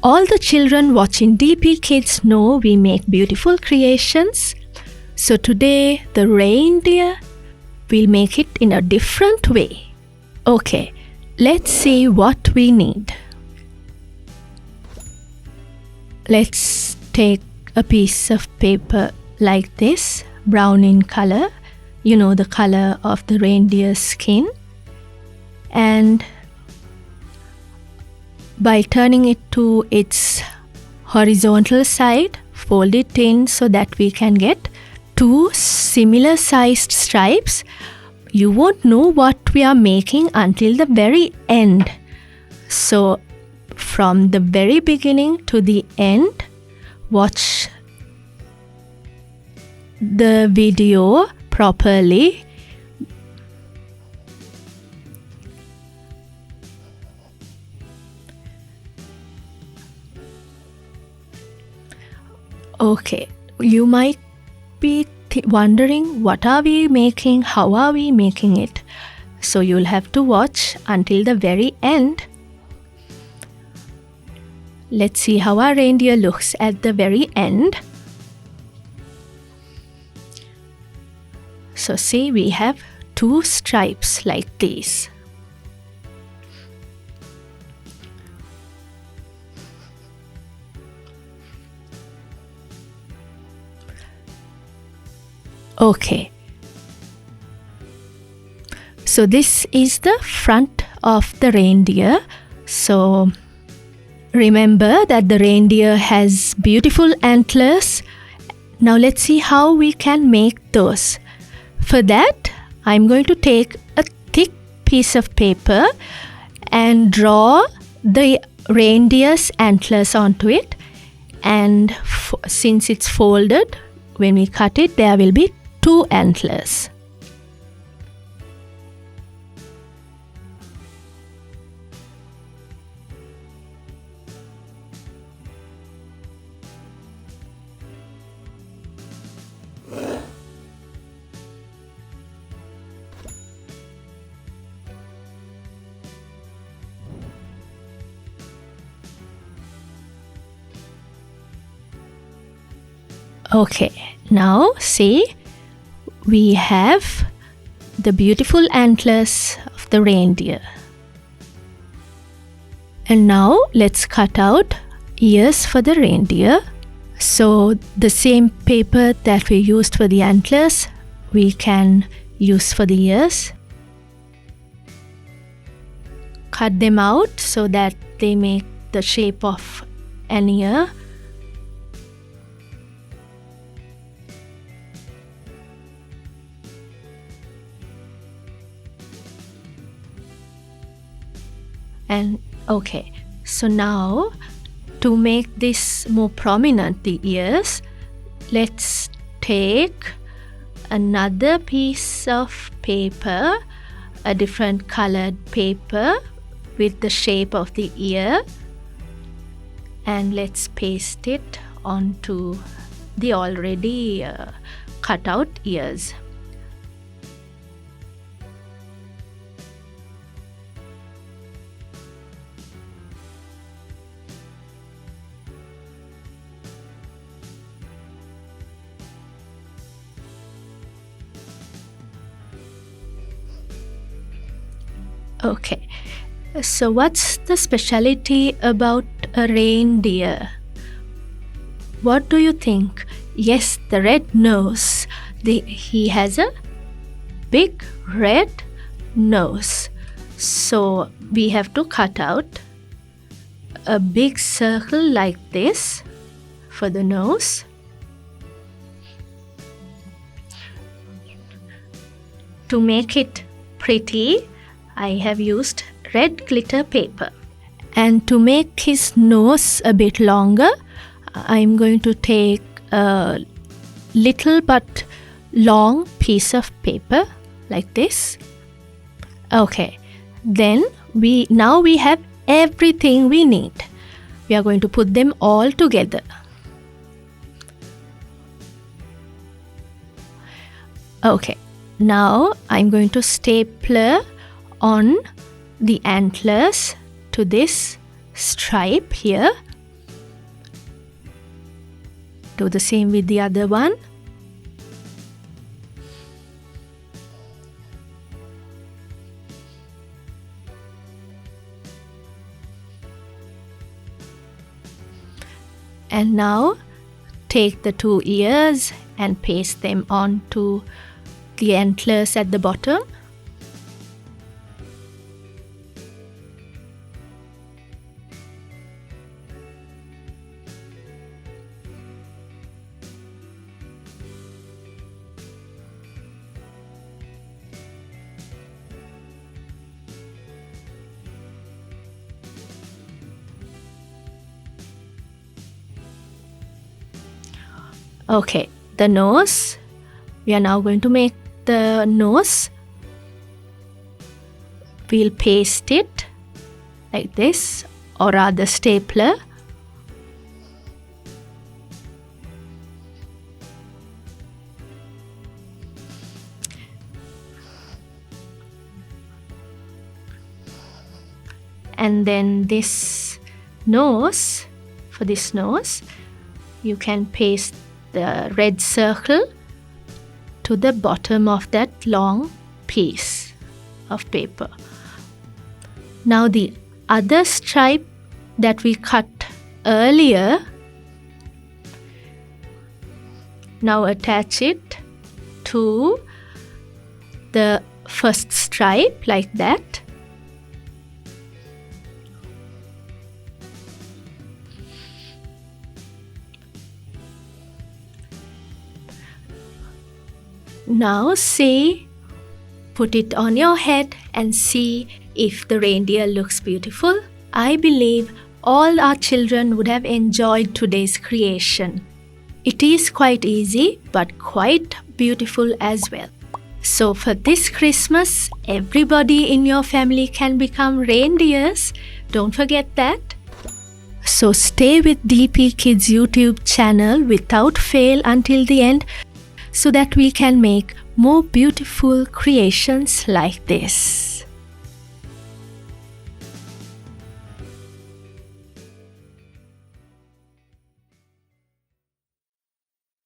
all the children watching DP Kids know we make beautiful creations. So today the reindeer, we'll make it in a different way. Okay, let's see what we need. Let's take a piece of paper like this, brown in color, you know, the color of the reindeer's skin. And by turning it to its horizontal side, fold it in so that we can get two similar sized stripes. You won't know what we are making until the very end. So from the very beginning to the end, watch the video properly. Okay, you might be wondering, what are we making? How are we making it? So you'll have to watch until the very end. Let's see how our reindeer looks at the very end. So see, we have two stripes like these. Okay, so this is the front of the reindeer. So remember that the reindeer has beautiful antlers. Now let's see how we can make those. For that, I'm going to take a thick piece of paper and draw the reindeer's antlers onto it. And since it's folded, when we cut it, there will be two antlers. Okay, now see, we have the beautiful antlers of the reindeer. And now let's cut out ears for the reindeer. So the same paper that we used for the antlers, we can use for the ears. Cut them out so that they make the shape of an ear. And okay, so now to make this more prominent, the ears, let's take another piece of paper, a different colored paper with the shape of the ear, and let's paste it onto the already cut out ears. Okay, so what's the specialty about a reindeer? What do you think? Yes, the red nose. He has a big red nose. So we have to cut out a big circle like this for the nose. To make it pretty, I have used red glitter paper. And to make his nose a bit longer, I'm going to take a little but long piece of paper like this. Okay, then now we have everything we need. We are going to put them all together. Okay, now I'm going to stapler on the antlers to this stripe here. Do the same with the other one. And now take the 2 ears and paste them onto the antlers at the bottom. Okay, the nose. We are now going to make the nose. We'll paste it like this, or rather stapler. And then this nose, for this nose, you can paste the red circle to the bottom of that long piece of paper. Now the other stripe that we cut earlier, now attach it to the first stripe like that. Now see, put it on your head and see if the reindeer looks beautiful. I believe all our children would have enjoyed today's creation. It is quite easy but quite beautiful as well. So for this Christmas, everybody in your family can become reindeers. Don't forget that. So stay with DP Kids YouTube channel without fail until the end, so that we can make more beautiful creations like this.